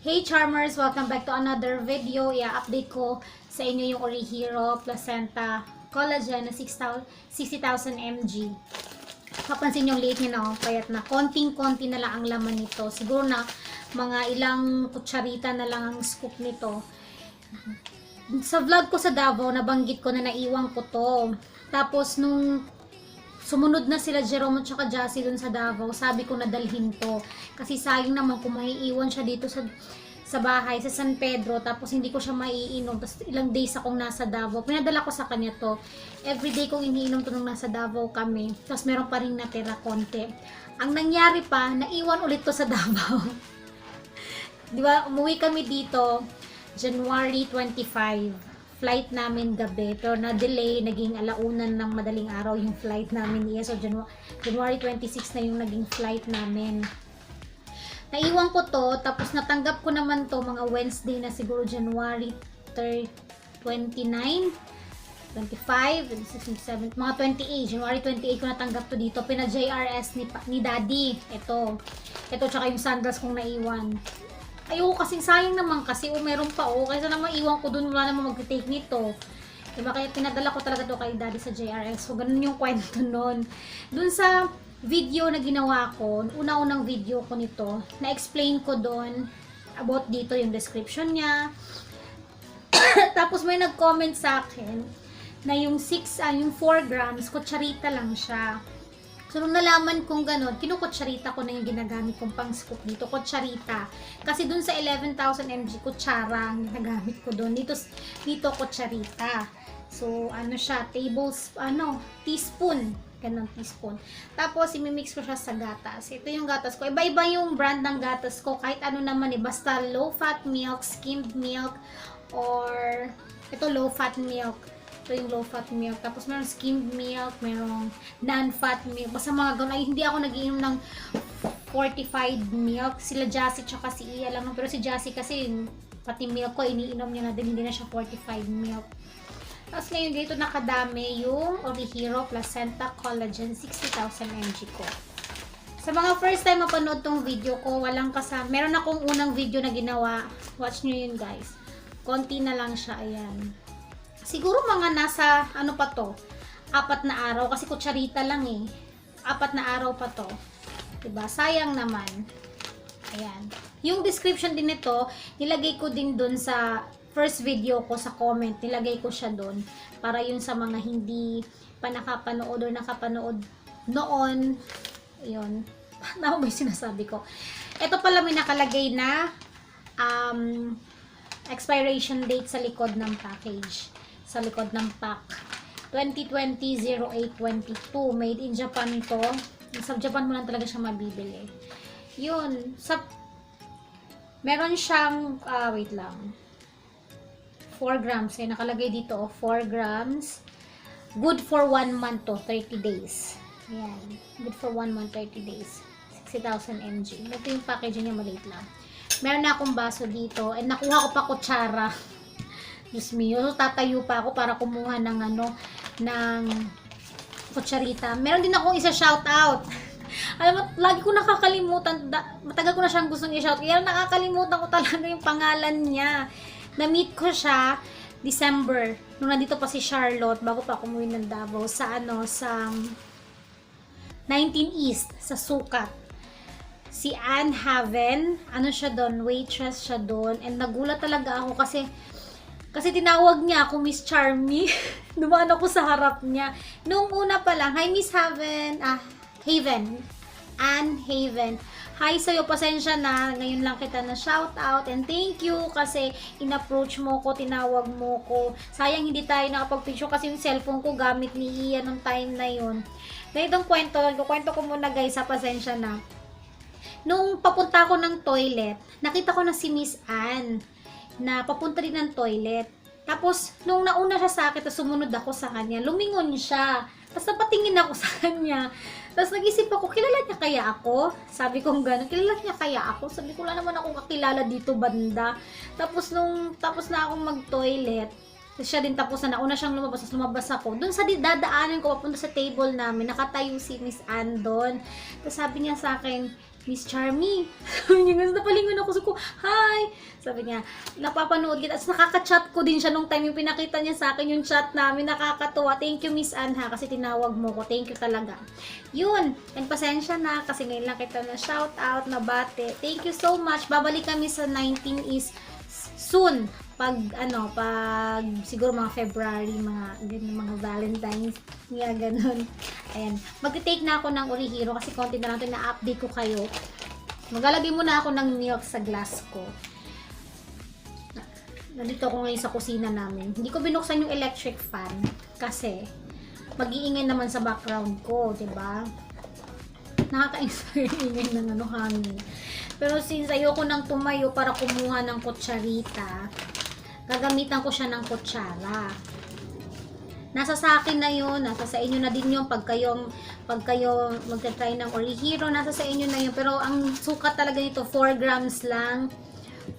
Hey Charmers! Welcome back to another video. I-update ko sa inyo yung Orihiro Placenta Collagen na 60,000 mg. Kapansin yung liit niya na, payat na. Konting-konti na lang ang laman nito. Siguro na mga ilang kutsarita na lang ang scoop nito. Sa vlog ko sa Davao, nabanggit ko na naiwan ko to. Tapos nung sumunod na sila Jerome at saka Jassy dun sa Davao, sabi ko na dalhin to. Kasi sayang naman kung maiiwan siya dito sa bahay, sa San Pedro, tapos hindi ko siya maiinom. Tapos ilang days akong nasa Davao. Pinadala ko sa kanya to. Everyday kong iniinom to nung nasa Davao kami. Tapos meron pa rin natira konti. Ang nangyari pa, naiwan ulit to sa Davao. Diba, umuwi kami dito January 25. Flight namin gabi, pero na-delay, naging alaunan ng madaling araw yung flight namin. So, January 26 na yung naging flight namin. Naiwan ko to, tapos natanggap ko naman to mga Wednesday na siguro January 29, 25, 26, 27, mga 28, January 28 ko natanggap to dito. Pina-JRS ni Daddy. Ito tsaka yung sandals kong naiwan. Ayoko kasing sayang naman kasi meron pa kaysa naman iwan ko dun, wala naman mag-take nito. Diba? Kaya pinadala ko talaga to kay Daddy sa JRS. So ganun yung kwento nun. Dun sa video na ginawa ko, una-unang video ko nito, na-explain ko dun about dito yung description niya. Tapos may nag-comment sa akin na yung 4 grams, kutsarita lang siya. So, nung nalaman kong gano'n, kinukutsarita ko na yung ginagamit kong pang scoop dito. Kutsarita. Kasi dun sa 11,000 mg, kutsara ang ginagamit ko dun. Dito kutsarita. So, ano siya, teaspoon. Ganun, teaspoon. Tapos, imimix ko siya sa gatas. Ito yung gatas ko. Iba-iba yung brand ng gatas ko. Kahit ano naman basta low-fat milk, skimmed milk, or ito low-fat milk. Ito yung low-fat milk. Tapos meron skimmed milk, merong non-fat milk. Basta mga gano'n. Ay, hindi ako nag-iinom ng fortified milk. Sila Jassy tsaka si Iya lang. Pero si Jassy kasi, pati milk ko, iniinom niya na din. Hindi na siya fortified milk. Tapos ngayon dito nakadami yung Orihiro Placenta Collagen 60,000 mg ko. Sa mga first time mapanood tong video ko, walang kasama. Meron akong unang video na ginawa. Watch nyo yun guys. Konti na lang siya. Ayan. Siguro mga nasa, ano pa to, 4 na araw, kasi kutsarita lang 4 na araw pa to. Diba? Sayang naman. Ayan. Yung description din nito, nilagay ko din dun sa first video ko sa comment. Nilagay ko siya dun. Para yun sa mga hindi pa nakapanood or nakapanood noon. Yun. Ano ba yung sinasabi ko? Ito pala may nakalagay na expiration date sa likod ng package. Sa likod ng pack. 2020-08-22. Made in Japan to. Sa Japan mo lang talaga siya mabibili. Yun. Meron siyang, wait lang. 4 grams. Nakalagay dito, 4 grams. Good for 1 month to, 30 days. Ayan. Good for 1 month, 30 days. 60,000 mg. Ito yung package niya, maliit lang. Meron na akong baso dito. And nakuha ko pa kutsara. Diyos mio, so tatayo pa ako para kumuha ng ng kutsarita. Meron din akong isa shout out. Alam mo, lagi ko nakakalimutan, matagal ko na siyang gustong i-shout. Kaya nakakalimutan ko talaga yung pangalan niya. Na-meet ko siya December, nung nandito pa si Charlotte, bago pa ako umuwi ng Davao, sa 19 East, sa Sukat. Si Anne Haven, siya doon, waitress siya doon, and nagulat talaga ako kasi tinawag niya ako Miss Charmy. Dumaan ako sa harap niya. Noong una pa lang, hi Miss Haven. Haven. Anne Haven. Hi sa'yo, pasensya na. Ngayon lang kita na shout out. And thank you kasi in-approach mo ko, tinawag mo ko. Sayang hindi tayo nakapag-picture kasi yung cellphone ko gamit ni Iya nung time na yun. Ganitong kwento ko muna guys, pasensya na. Nung papunta ako ng toilet, nakita ko na si Miss Anne na papunta din ng toilet. Tapos, nung nauna siya sa akin, tapos sumunod ako sa kanya, lumingon siya. Tapos napatingin ako sa kanya. Tapos nag-isip ako, kilala niya kaya ako? Sabi ko gano'n, kilala niya kaya ako? Sabi ko, wala naman akong kakilala dito banda. Tapos tapos na akong mag-toilet, siya din tapos na nauna siyang lumabas, tapos lumabas ako. Doon sa dadaanan ko, papunta sa table namin, nakatayo si Miss Anne doon. Tapos sabi niya sa akin, Miss Charmy. Sabi niya, napalingon ako. Sabi ko, hi! Sabi niya, napapanood kita. At nakaka-chat ko din siya nung time yung pinakita niya sa akin yung chat namin. Nakakatuwa. Thank you, Miss Ann, ha, kasi tinawag mo ko. Thank you talaga. Yun. And pasensya na kasi ngayon lang kita na shout out, na bate. Thank you so much. Babalik kami sa 19 is soon. Pag siguro mga February, mga Valentine's, ganun. Ayan. Magte-take na ako ng Orihiro kasi konti na lang ito na-update ko kayo. Maglalagay muna ako ng milk sa glass ko. Nandito ako ngayon sa kusina namin. Hindi ko binuksan yung electric fan kasi mag-iingay naman sa background ko, 'di ba? Nakaka-inspire ingay ng hangin. Pero since ayoko nang tumayo para kumuha ng kutsarita, gagamitan ko siya ng kutsara. Nasa sa akin na yun, nasa sa inyo na din yun pag kayo magta-try ng Orihiro, nasa sa inyo na yun. Pero ang sukat talaga nito 4 grams lang,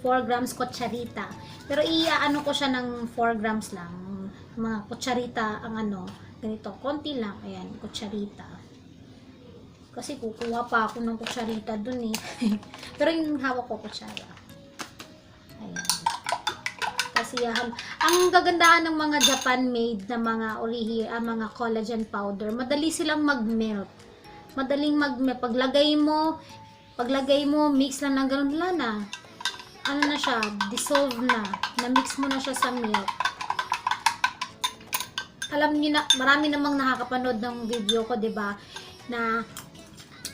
4 grams kutsarita. Pero iaano ko siya ng 4 grams lang, mga kutsarita ang ganito, konti lang, ayan, kutsarita. Kasi kukuha pa ako ng kutsarita dun eh. Pero yung hawak ko kutsara. Ayan. Ang gagandahan ng mga Japan-made na mga mga collagen powder, madali silang mag-melt. Madaling mag-melt. Paglagay mo, mix lang ng ganun na. Ano na siya, dissolve na. Na-mix mo na siya sa milk. Alam niyo na, marami namang nakakapanood ng video ko, 'di ba? Na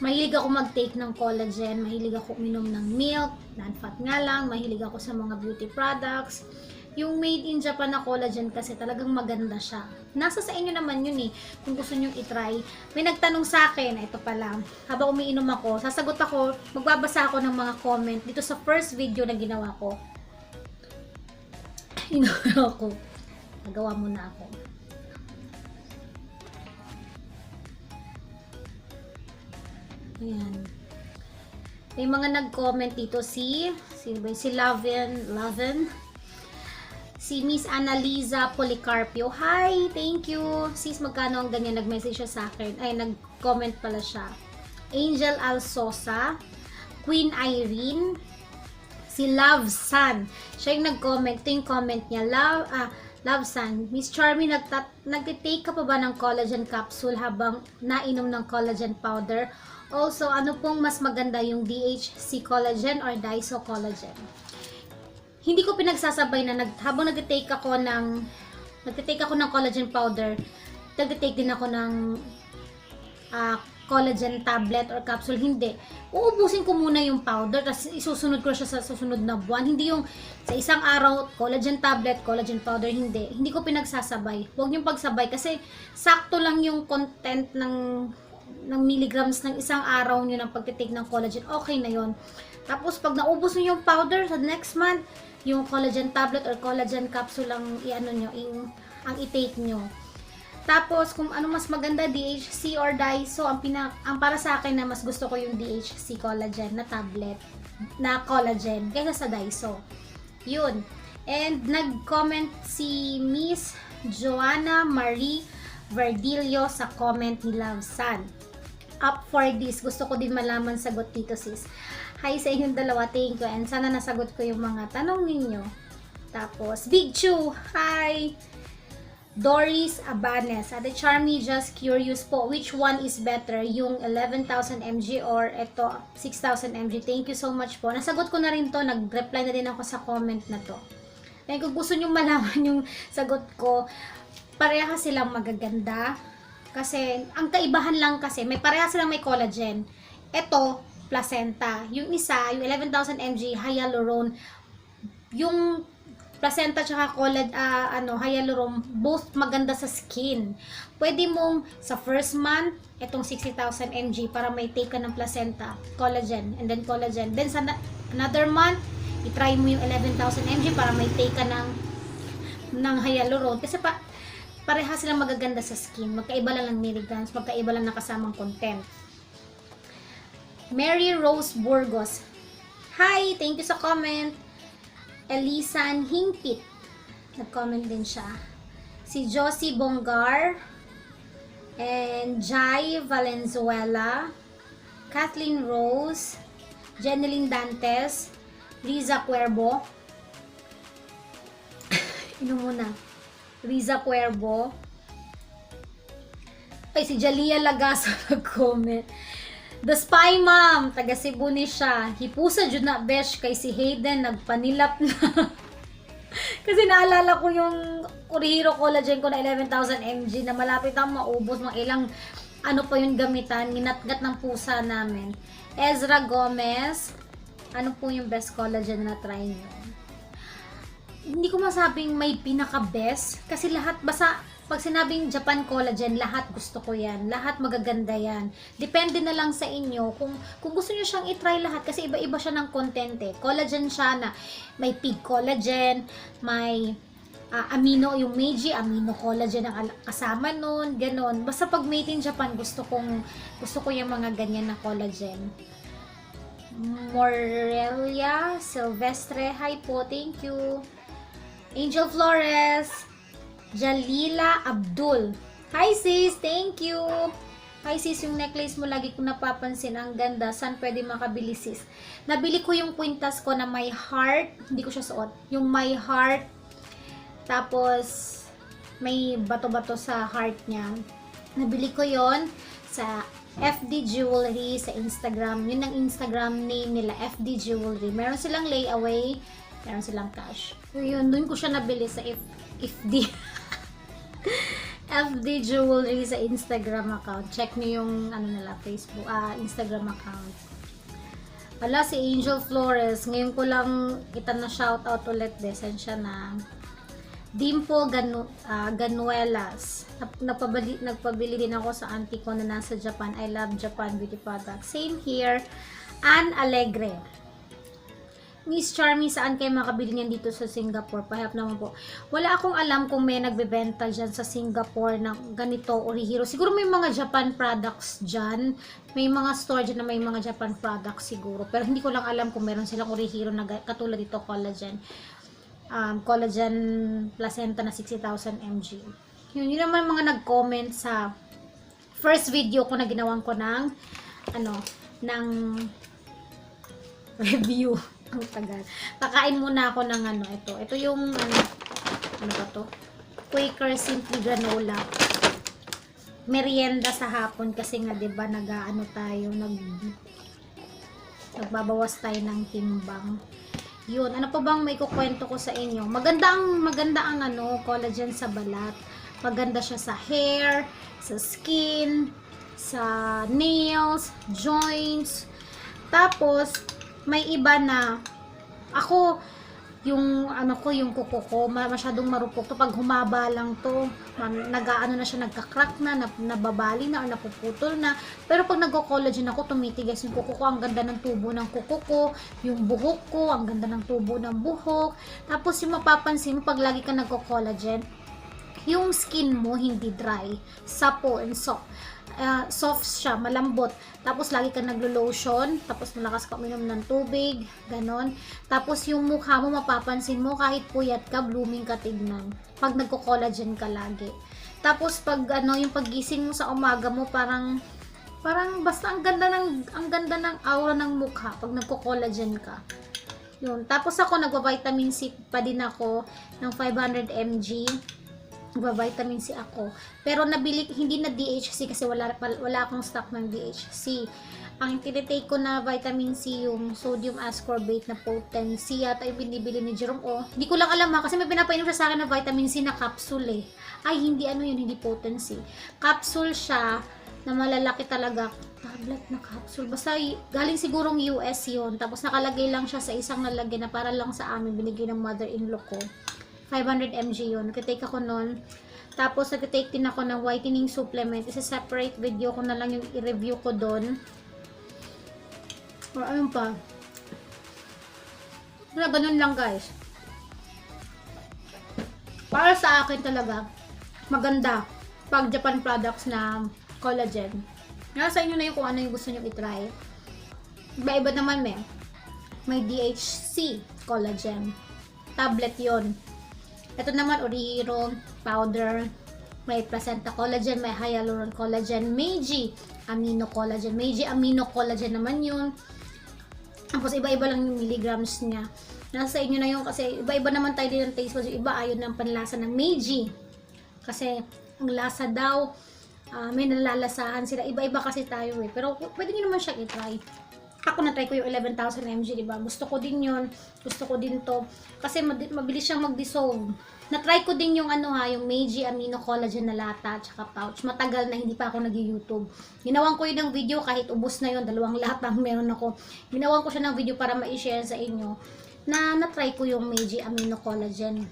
mahilig ako mag-take ng collagen, mahilig ako uminom ng milk, non-fat nga lang, mahilig ako sa mga beauty products. Yung made in Japan na collagen kasi talagang maganda siya. Nasa sa inyo naman yun eh, kung gusto nyo i-try. May nagtanong sa akin, ito pala, habang umiinom ako, sasagot ako, magbabasa ako ng mga comment dito sa first video na ginawa ko. Nagawa muna ako. Ayan. May mga nag-comment dito si Loven. Si Miss Annaliza Policarpio. Hi! Thank you! Sis, magkano ang ganyan? Nag-message siya sa akin. Ay, nag-comment pala siya. Angel Alsosa. Queen Irene. Si Love Sun. Siya yung nag-comment. Ito yung comment niya. Love Sun. Miss Charmy, nagtitake ka pa ba ng collagen capsule habang nainom ng collagen powder? Also, ano pong mas maganda, yung DHC collagen or Daiso collagen? Hindi ko pinagsasabay na habang nagte-take ako ng collagen powder, nagte-take din ako ng collagen tablet or capsule. Hindi. Uubusin ko muna yung powder, tapos isusunod ko siya sa susunod na buwan. Hindi yung sa isang araw, collagen tablet, collagen powder, hindi. Hindi ko pinagsasabay. Huwag yung pagsabay kasi sakto lang yung content ng milligrams ng isang araw nyo ng pagtitake ng collagen. Okay na yon. Tapos pag naubos nyo yung powder sa next month, yung collagen tablet or collagen capsule ang ang i-take nyo. Tapos kung ano mas maganda, DHC or Daiso, ang para sa akin na mas gusto ko yung DHC collagen na tablet na collagen kaysa sa Daiso. Yun. And nag-comment si Miss Joanna Marie Verdillo sa comment ni Love Sun. Up for this. Gusto ko din malaman sagot dito, sis. Hi sa inyong dalawa. Thank you. And sana nasagot ko yung mga tanong ninyo. Tapos, Big Chu. Hi! Doris Abanes. Ate Charmy, just curious po. Which one is better? Yung 11,000 mg or ito 6,000 mg? Thank you so much po. Nasagot ko na rin to. Nag-reply na din ako sa comment na to. Kaya kung gusto nyo malaman yung sagot ko, pareha silang magaganda. Kasi, ang kaibahan lang kasi, pareha silang may collagen. Ito, placenta. Yung isa, yung 11,000 mg, hyalurone. Yung placenta tsaka hyalurone, both maganda sa skin. Pwede mong sa first month, itong 60,000 mg para may take ka ng placenta, collagen, and then collagen. Then sa another month, i-try mo yung 11,000 mg para may take ka ng hyalurone. Kasi pareha silang magaganda sa skin. Magkaiba lang ng milligrams, magkaiba lang nakasamang content. Mary Rose Burgos. Hi! Thank you sa comment. Elisan Hingpit. Nag-comment din siya. Si Josie Bongar. And Jai Valenzuela. Kathleen Rose, Jeneline Dantes, Riza Cuervo. Inom muna. Riza Cuervo. Ay, si Jalia Lagaso nag-comment. The Spy Mom, taga Cebu ni siya. Hipusa jud na besh kay si Hayden nagpanilap na. Kasi naalala ko yung Orihiro collagen ko na 11,000 mg na malapit ang maubos, mga ilang ano pa yung gamitan, ginatgat ng pusa namin. Ezra Gomez, ano po yung best collagen na try nyo? Hindi ko masabing may pinaka-best kasi lahat, basta pag sinabing Japan collagen, lahat gusto ko yan. Lahat magaganda yan. Depende na lang sa inyo kung gusto niyo siyang i-try lahat kasi iba-iba siya ng content eh. Collagen siya na may pig collagen, may amino, yung Meiji amino collagen ang kasama nun, ganon. Basta pag made in Japan, gusto ko yung mga ganyan na collagen. Morelia Silvestre, hi po, thank you. Angel Flores, Jalila Abdul. Hi sis, thank you. Hi sis, yung necklace mo lagi ko napapansin, ang ganda. Saan pwede makabili sis? Nabili ko yung kwintas ko na may heart, hindi ko siya suot. Yung may heart, tapos may bato-bato sa heart niya. Nabili ko yon sa FD Jewelry sa Instagram. Yun ang Instagram name nila, FD Jewelry. Meron silang layaway, meron silang cash. So yun, dun ko siya nabili sa FD. FD Jewelry sa Instagram account. Check niyo yung ano nila, Facebook, Instagram account. Wala, si Angel Flores. Ngayon ko lang kita na shoutout ulit. Desensya na. Dimpo Ganuelas. Nagpabili din ako sa auntie ko na nasa Japan. I love Japan beauty products. Same here. Ann Alegre. Miss Charmy, saan kayo makabili niyan dito sa Singapore? Pahirap naman po. Wala akong alam kung may nagbebenta dyan sa Singapore ng ganito, Orihiro. Siguro may mga Japan products dyan. May mga store dyan na may mga Japan products siguro. Pero hindi ko lang alam kung meron silang Orihiro na katulad dito, collagen. Collagen placenta na 60,000 mg. Yun naman mga nag-comment sa first video ko na ginawan ko ng review. Ang tagal. Kakain muna ako ng ito. Ito yung ano ba to? Quaker Simply Granola. Merienda sa hapon kasi nga 'di ba nagbabawas tayo ng timbang. Yun, ano pa bang may kukwento ko sa inyo? Maganda ang collagen sa balat. Maganda siya sa hair, sa skin, sa nails, joints. Tapos may iba na ako yung yung kuko ko masyadong marupok to pag humaba lang to, na siya, nagka-crack na, nababali na or napuputol na. Pero pag nagko-collagen ako, tumitigas yung kuko ko, ang ganda ng tubo ng kuko ko, yung buhok ko, ang ganda ng tubo ng buhok. Tapos yung mapapansin mo pag lagi ka nagko-collagen, yung skin mo hindi dry, supple and soft. Soft siya, malambot. Tapos lagi ka naglo-lotion, tapos malakas ka uminom ng tubig, ganon. Tapos yung mukha mo, mapapansin mo kahit puyat ka, blooming ka tignan. Pag nagko-collagen ka lagi. Tapos pag yung paggising mo sa umaga mo, parang basta ang ganda ng aura ng mukha pag nagko-collagen ka. Yun. Tapos ako nagva-vitamin C pa din ako ng 500 mg. Vitamin C ako. Pero nabili, hindi na DHC kasi wala akong stock ng DHC. Ang tinitake ko na vitamin C, yung sodium ascorbate na potency yata yung binibili ni Jerome. Hindi ko lang alam kasi may pinapainom siya sa akin na vitamin C na capsule eh. Ay, hindi hindi potency. Capsule siya na malalaki talaga. Tablet na capsule. Basta galing sigurong US yun. Tapos nakalagay lang siya sa isang lalagyan na para lang sa amin. Binigay ng mother-in-law ko. 500 mg yun. Nagtitake ako nun. Tapos, nagtitake din ako ng whitening supplement. Isa-separate video ko na lang yung i-review ko doon. Or ayun pa. Wala, ganun lang guys. Para sa akin talaga, maganda pag Japan products na collagen. Nasa inyo na yung kung ano yung gusto nyo i-try. Iba-iba naman may DHC collagen. Tablet yon. Ito naman, Orihiro powder. may placenta collagen, may hyaluron collagen, Meiji amino collagen. Meiji amino collagen naman yun. Tapos iba-iba lang yung milligrams niya. Nasa inyo na yun kasi iba-iba naman tayo din ng taste buds. Yung iba ayaw ng panlasa ng Meiji. Kasi ang lasa daw, may nalalasahan sila. Iba-iba kasi tayo eh. Pero pwede nyo naman siya i-try. Ako na-try ko yung 11,000 mg, diba? Gusto ko din yun. Gusto ko din to. Kasi mabilis siyang mag-dissolve. Na-try ko din yung yung Meiji Amino Collagen na lata at pouch. Matagal na hindi pa ako nag-YouTube. Ginawan ko yun ng video kahit ubos na yun. 2 lata meron ako. Ginawan ko siya ng video para ma-share sa inyo. Na-try ko yung Meiji Amino Collagen.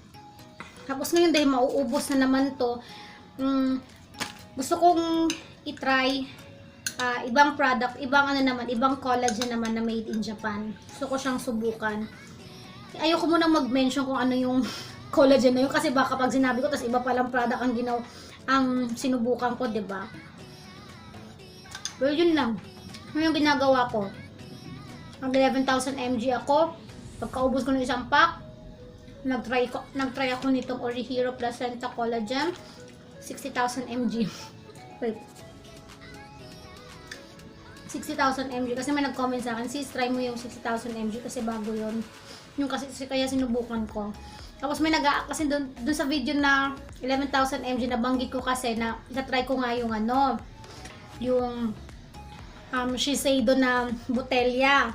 Tapos ngayon dahil mauubos na naman to, gusto kong i-try ibang product, ibang collagen naman na made in Japan. Gusto ko siyang subukan. Ayoko munang mag-mention kung ano yung collagen na yun kasi baka pag sinabi ko tas iba palang product ang sinubukan ko, 'di ba? Pero yun lang. Ano yung ginagawa ko? Ang 11,000 mg ako. Pagkaubos ko ng isang pack, nag-try ako nitong Orihiro Placenta Collagen 60,000 mg. Wait. 60,000 mg kasi may nag-comment sa akin, sis, try mo yung 60,000 mg kasi bago yun. Yung kasi kaya sinubukan ko. Tapos may kasi dun sa video na 11,000 mg nabanggit ko kasi na try ko nga yung yung Shiseido na botelya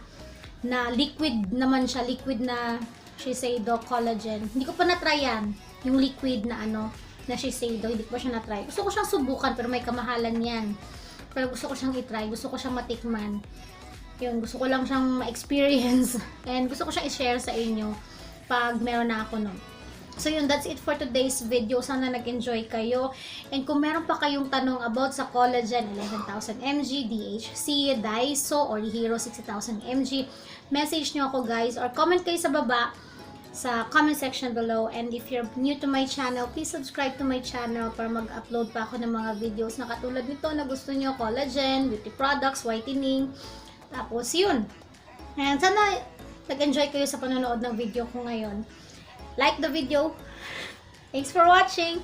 na liquid naman siya, liquid na Shiseido collagen. Hindi ko pa na-try yan, yung liquid na na Shiseido, hindi ko pa siya na-try. Gusto ko siyang subukan pero may kamahalan yan. Pero gusto ko siyang i-try, gusto ko siyang matikman. Yun, gusto ko lang siyang ma-experience and gusto ko siyang i-share sa inyo pag meron na ako nun. So yun, that's it for today's video. Sana nag-enjoy kayo. And kung meron pa kayong tanong about sa collagen 11,000 mg, DHC, Daiso, or Hero 60,000 mg, message nyo ako guys or comment kayo sa baba sa comment section below. And if you're new to my channel, please subscribe to my channel para mag-upload pa ako ng mga videos na katulad nito na gusto nyo, collagen, beauty products, whitening. Tapos yun. And sana nag-enjoy kayo sa panonood ng video ko ngayon. Like the video. Thanks for watching.